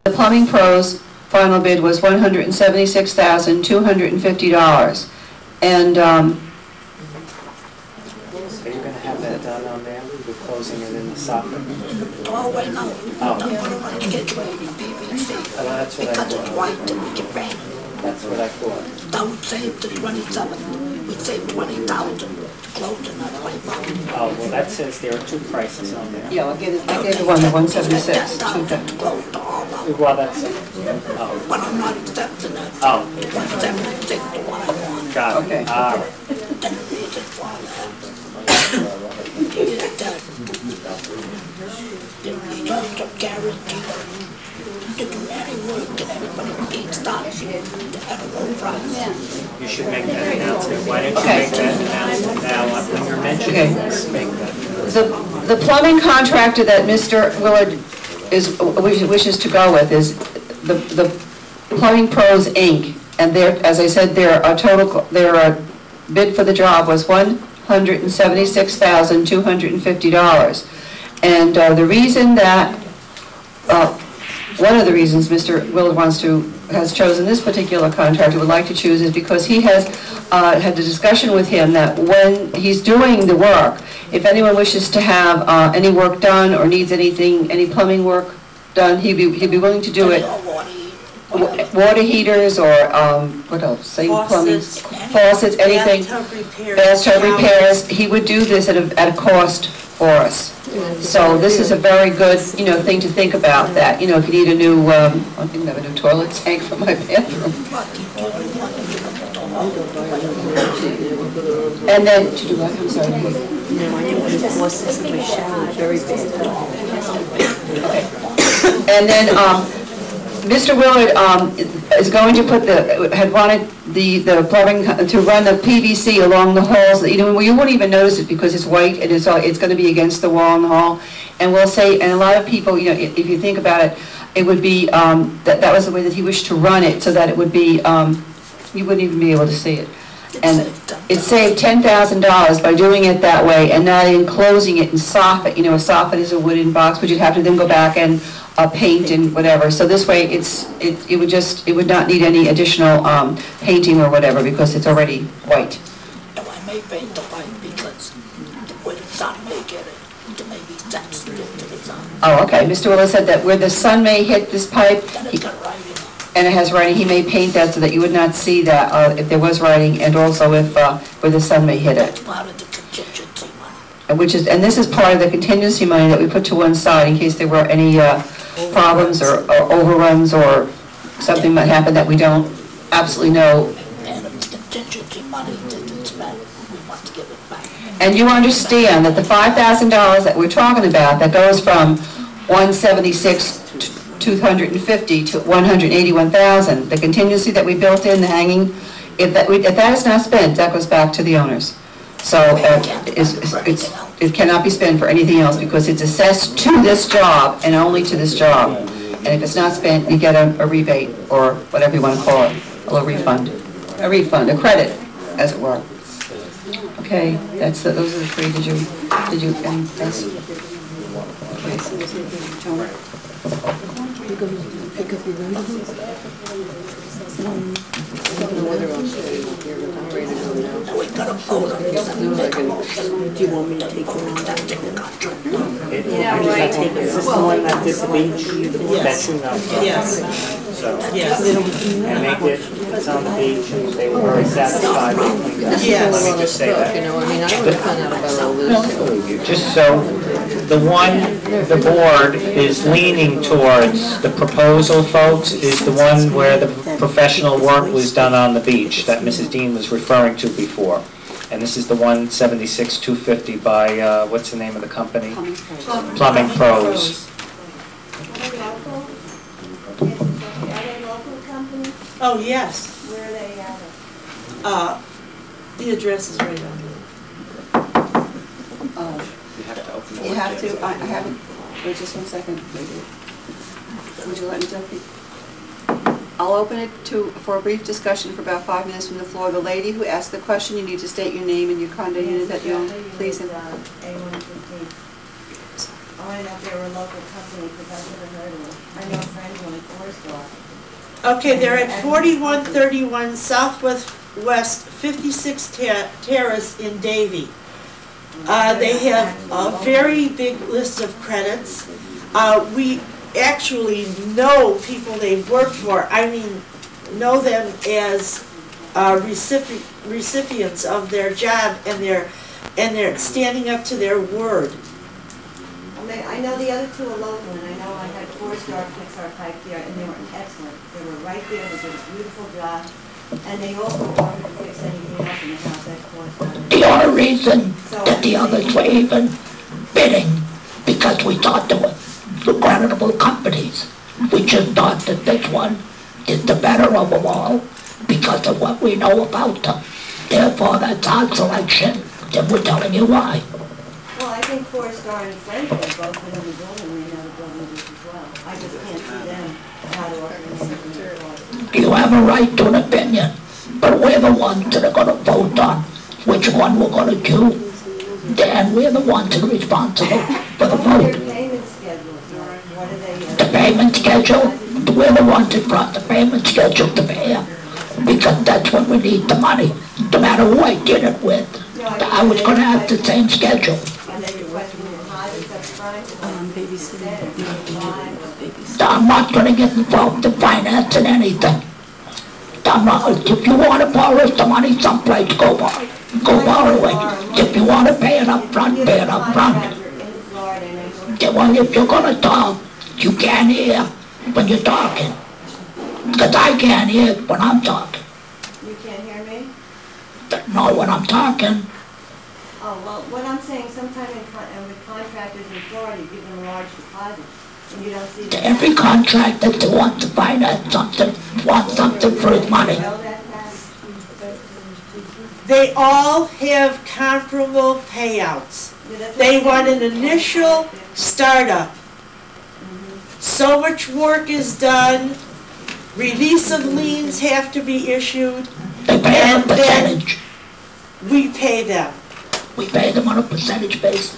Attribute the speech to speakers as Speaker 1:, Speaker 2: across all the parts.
Speaker 1: The Plumbing Pros final bid was $176,250. And
Speaker 2: Are you going to have that done on there? We're closing it in the soffit?
Speaker 3: Oh, wait, no.
Speaker 2: Oh.
Speaker 3: No, I get ready, PVC.
Speaker 2: Oh, that's what I
Speaker 3: because it's
Speaker 2: thought.
Speaker 3: white and we get ready.
Speaker 2: That's what I thought.
Speaker 3: That would save the 27. We'd save 20,000 to close in that white box.
Speaker 2: Oh, well, that says there are two prices on there.
Speaker 1: yeah, I gave the one, the 176.
Speaker 3: $10,000 to close the all out.
Speaker 2: Well, that's, oh,
Speaker 3: But I'm not accepting it.
Speaker 2: oh,
Speaker 3: The 176 the one I want.
Speaker 2: got it.
Speaker 1: Okay.
Speaker 2: All right.
Speaker 3: And the reason for that is that it's also guaranteed to do any work that anybody needs done at a low price.
Speaker 2: You should make that announcement. Why don't you
Speaker 1: Okay.
Speaker 2: make that announcement now? When you're mentioning this, make that.
Speaker 1: The plumbing contractor that Mr. Willard wishes to go with is the Plumbing Pros, Inc. And as I said, their bid for the job was $176,250. And the reason that, one of the reasons Mr. Willard has chosen this particular contractor, would like to choose, is because he has had a discussion with him that when he's doing the work, if anyone wishes to have any work done or needs anything, any plumbing work done, he'd be willing to do it. Water heaters or what else? Say plumbing, faucets, anything. Bathtub repairs. He would do this at a cost for us. So this is a very good, thing to think about. That if you need a new, I think I have a new toilet tank for my bathroom. And then to do what? I'm sorry. Okay. And then Mr. Willard is going to had wanted the plumbing to run the PVC along the halls. You won't even notice it because it's white and it's going to be against the wall in the hall. And we'll say, and a lot of people, if you think about it, it would be that was the way that he wished to run it, so that it would be you wouldn't even be able to see it. And it saved $10,000 by doing it that way and not enclosing it in soffit. A soffit is a wooden box, but you'd have to then go back and paint and whatever. So this way, it would not need any additional painting or whatever because it's already white.
Speaker 3: No, I may paint the white because the way the sun may get it, to make it sensitive to the sun.
Speaker 1: Oh, okay. Mr. Willard said that where the sun may hit this pipe,
Speaker 3: And it's got writing.
Speaker 1: and it has writing, he may paint that so that you would not see that if there was writing, and also if where the sun may hit it.
Speaker 3: That's part of the contingency money.
Speaker 1: And this is part of the contingency money that we put to one side in case there were any problems or overruns or something might happen that we don't absolutely know.
Speaker 3: And if the contingency money didn't spend, we want to give it back.
Speaker 1: And you understand that the $5,000 that we're talking about, that goes from $176,250 to $181,000, the contingency that we built in, the hanging, if that is not spent, that goes back to the owners. So it cannot be spent for anything else because it's assessed to this job and only to this job. And if it's not spent, you get a rebate or whatever you want to call it, a little refund. A refund, a credit, as it were. Okay, those are the three. Did you, yes? Okay.
Speaker 3: We've got a vote on this.
Speaker 4: Do you want me to take one?
Speaker 2: Is this the one that did the beach?
Speaker 4: Yes.
Speaker 2: That you know?
Speaker 4: Yes.
Speaker 2: So,
Speaker 4: Yes.
Speaker 2: and they did, it's on the beach, and they were very satisfied with it.
Speaker 4: Yes.
Speaker 2: Let me just say that.
Speaker 5: I mean, I would have found out about all this.
Speaker 2: Just so, the board is leaning towards, the proposal, folks, is the one where the professional work was done on the beach that Mrs. Dean was referring to before. And this is the 176,250 by, what's the name of the company? Plumbing Pros.
Speaker 4: Oh, yes.
Speaker 6: Where are they at?
Speaker 4: The address is right on here.
Speaker 1: You have to, I haven't, wait just one second. Would you let me jump in? I'll open it for a brief discussion for about 5 minutes from the floor. The lady who asked the question, you need to state your name and your condo unit that you own, please.
Speaker 6: Oh, I know if they were a local company, because I've never heard of them. I know a friend who went Forestar.
Speaker 4: Okay, they're at 4131 Southwest 56 Terrace in Davie. They have a very big list of credits. We actually know people they've worked for. I mean, know them as recipients of their job, and they're standing up to their word.
Speaker 6: I know the other two are local, and I know I had Forestar fix our pipe there, and they were excellent. They were right there, they did a beautiful job, and they also wanted to fix anything else in the house at Forestar.
Speaker 7: The only reason that the others were even bidding, because we thought they were creditable companies. We just thought that this one is the better of them all because of what we know about them. Therefore, that's our selection, and we're telling you why.
Speaker 6: Well, I think Forestar and Friends have both been in the building, and they know the building as well. I just can't see them how to organize anything.
Speaker 7: You have a right to an opinion, but we're the ones that are going to vote on which one we're going to do. Then we're the ones that are responsible for the
Speaker 6: What are
Speaker 7: vote.
Speaker 6: their payment schedules like? What are they?
Speaker 7: The payment schedule, we're the ones that brought the payment schedule to bear, because that's when we need the money. No matter who I did it with, I was going to have the same schedule.
Speaker 6: And they requested deposits up front?
Speaker 7: I'm not going to get involved in financing anything. I'm not, if you want to borrow some money someplace, go borrow it. If you want to pay it up front, pay it up front. Well, if you're going to talk, you can't hear when you're talking. Because I can't hear when I'm talking.
Speaker 6: You can't hear me?
Speaker 7: No, when I'm talking.
Speaker 6: Oh, well, what I'm saying, sometime with contractors in Florida, you give them large deposits, and you don't see them.
Speaker 7: Every contractor that wants to finance something, wants something for his money.
Speaker 6: You know that, Pat?
Speaker 4: They all have comparable payouts.
Speaker 6: Yeah, that's what
Speaker 4: They
Speaker 6: I'm
Speaker 4: want an
Speaker 6: saying.
Speaker 4: initial startup. So much work is done, release of liens have to be issued,
Speaker 7: They pay on a
Speaker 4: And then-
Speaker 7: percentage.
Speaker 4: we pay them.
Speaker 7: We pay them on a percentage basis.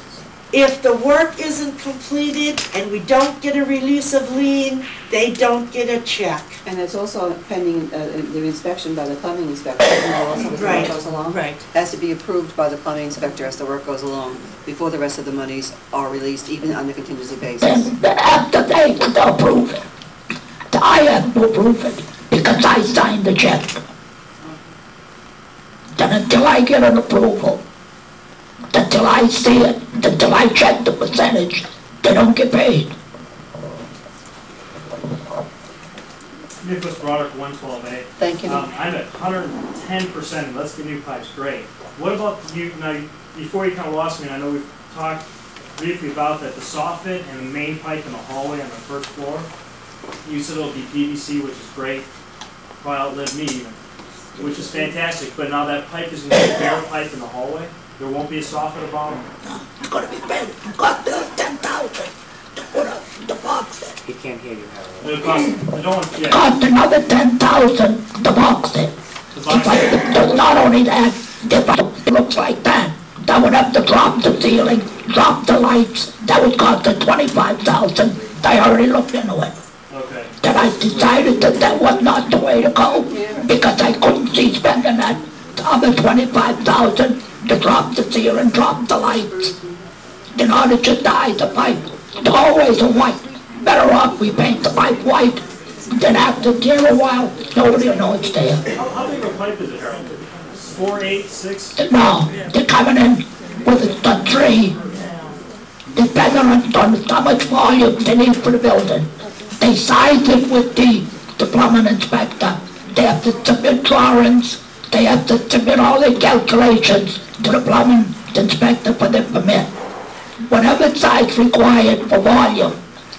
Speaker 4: If the work isn't completed and we don't get a release of lien, they don't get a check.
Speaker 1: And it's also pending the inspection by the plumbing inspector, isn't it, also, as the work goes along?
Speaker 4: Right.
Speaker 1: Has to be approved by the plumbing inspector as the work goes along, before the rest of the monies are released, even on the contingency basis.
Speaker 7: Then after they approve it, I have to approve it because I signed the check. Then until I get an approval, until I see it, until I check the percentage, they don't get paid.
Speaker 8: Nicholas Broderick, 112A.
Speaker 1: Thank you.
Speaker 8: I'm at 110%, let's get new pipes, great. What about you, now, before you kind of lost me, and I know we've talked briefly about that, the soffit and the main pipe in the hallway on the first floor, you said it'll be PVC, which is great, probably outlived me even, which is fantastic, but now that pipe is going to be a bare pipe in the hallway? There won't be a soffit above?
Speaker 7: It's gonna be paid, got the 10,000 to put up the box in.
Speaker 2: He can't hear you, Harold.
Speaker 8: It'll cost, I don't want, yeah,
Speaker 7: Cost another 10,000 to box it.
Speaker 8: the box,
Speaker 7: Not only that, if it looks like that, that would have to drop the ceiling, drop the lights, that would cost us 25,000. I already looked into it.
Speaker 8: okay.
Speaker 7: Then I decided that that was not the way to go, because I couldn't see spending that other 25,000 to drop the ceiling, drop the lights, in order to dye the pipe. It's always a white. Better off we paint the pipe white, then after a while, nobody will know it's there.
Speaker 8: How big of a pipe is it, Harold? 4, 8, 6?
Speaker 7: No, they're coming in with a tree, depending on how much volume they need for the building. They size it with the plumbing inspector. They have to submit drawings. They have to submit all their calculations to the plumbing inspector for their permit. Whatever size required for volume,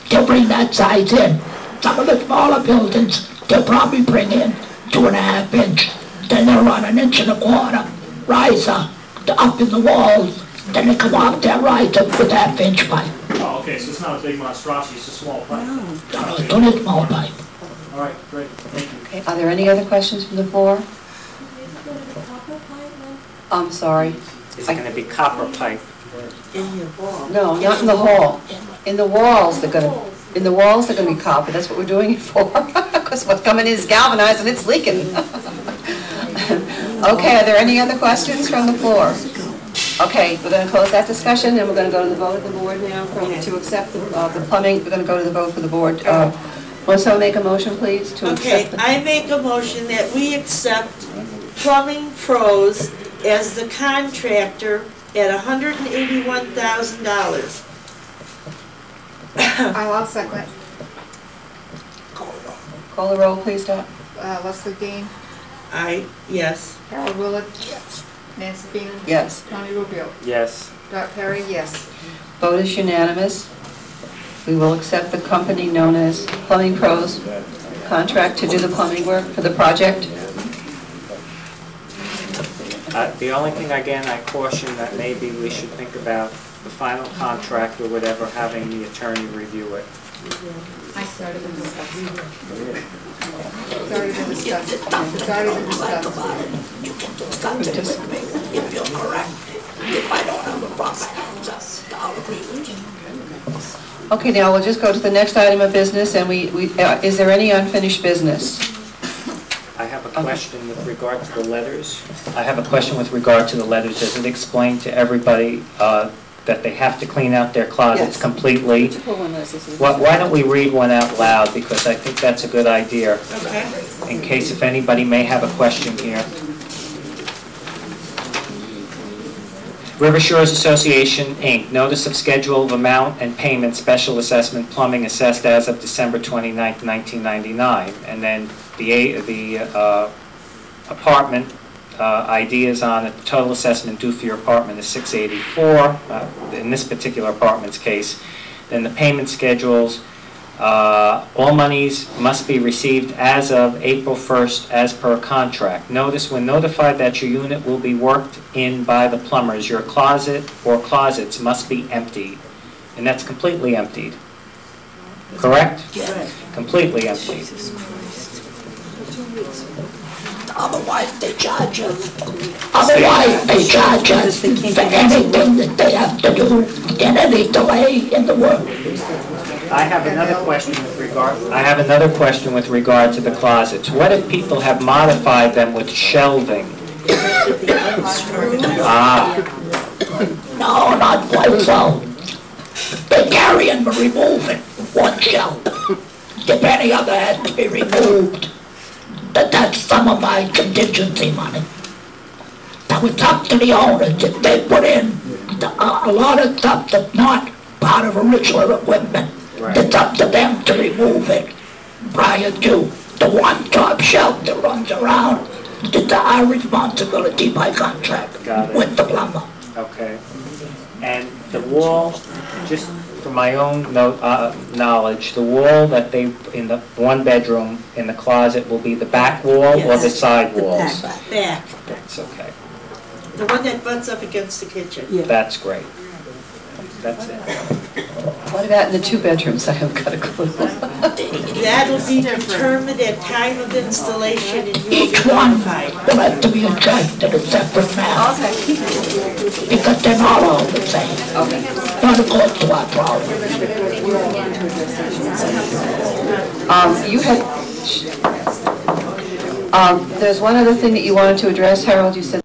Speaker 7: they'll bring that size in. Some of the smaller buildings, they'll probably bring in 2.5 inch. Then they'll run 1.25 inch riser up in the walls. Then they come off that riser with 1/2 inch pipe.
Speaker 8: Oh, okay, so it's not a big monstrosity, it's a small pipe.
Speaker 7: No, it's only a small pipe.
Speaker 8: All right, great, thank you.
Speaker 1: Okay, are there any other questions from the floor? I'm sorry.
Speaker 2: Is it gonna be copper pipe?
Speaker 4: In your ball.
Speaker 1: No, not in the hall. In the walls, they're gonna be copper, that's what we're doing it for. Because what's coming in is galvanized and it's leaking. Okay, are there any other questions from the floor? Okay, we're gonna close that discussion, and we're gonna go to the vote of the board now to accept the plumbing. We're gonna go to the vote for the board. Will someone make a motion, please, to
Speaker 4: Okay,
Speaker 1: accept?
Speaker 4: I make a motion that we accept Plumbing Pros as the contractor at $181,000.
Speaker 5: I'll second.
Speaker 1: Call the roll, please, Dot.
Speaker 5: Leslie Dean,
Speaker 4: Yes.
Speaker 5: Harold Willett. Yes. Nancy Bean.
Speaker 1: Yes.
Speaker 5: Tony Rubio.
Speaker 2: Yes.
Speaker 5: Dot Perry, yes.
Speaker 1: Vote is unanimous. We will accept the company known as Plumbing Pros contract to do the plumbing work for the project.
Speaker 2: The only thing, again, I caution that maybe we should think about the final contract or whatever, having the attorney review it.
Speaker 5: I started the discussion. It's already been discussed. It's already been discussed.
Speaker 3: You can discuss it with me if you're correct. If I don't have a problem, I'll agree with you.
Speaker 1: Okay, now we'll just go to the next item of business, and is there any unfinished business?
Speaker 2: I have a question with regard to the letters. Does it explain to everybody that they have to clean out their closets
Speaker 1: Yes.
Speaker 2: completely? Why don't we read one out loud, because I think that's a good idea,
Speaker 4: Okay.
Speaker 2: in case if anybody may have a question here. River Shores Association, Inc., notice of schedule of amount and payment, special assessment plumbing assessed as of December 29th, 1999. And then the apartment ideas on it, the total assessment due for your apartment is $684, in this particular apartment's case. Then the payment schedules, all monies must be received as of April 1st as per contract. Notice when notified that your unit will be worked in by the plumbers, your closet or closets must be emptied. And that's completely emptied. Correct?
Speaker 3: Yes.
Speaker 2: Completely emptied.
Speaker 3: Otherwise, they charge you.
Speaker 7: Otherwise, they charge us for anything that they have to do in any delay in the work.
Speaker 2: I have another question with regard to the closets. What if people have modified them with shelving?
Speaker 7: No, not quite so. They carry and remove it, one shelf. If any other has to be removed, that's some of my contingency money. Now it's up to the owners if they put in a lot of stuff that's not part of original equipment.
Speaker 2: Right.
Speaker 7: It's up to them to remove it prior to the one top shelf that runs around. It's our responsibility by contract
Speaker 2: Got it.
Speaker 7: with the plumber.
Speaker 2: Okay. And the wall, just from my own knowledge, the wall that in the one bedroom in the closet will be the back wall or the side walls?
Speaker 4: Back.
Speaker 2: That's okay.
Speaker 4: The one that butts up against the kitchen.
Speaker 2: That's great. That's it.
Speaker 1: What about in the two bedrooms? I haven't got a clue.
Speaker 4: That'll be determined at time of installation and you'll
Speaker 7: Each
Speaker 4: be
Speaker 7: one
Speaker 4: notified.
Speaker 7: will have to be addressed in a separate manner. Because they're not all the same. Not according to our problem.
Speaker 1: There's one other thing that you wanted to address, Harold. You said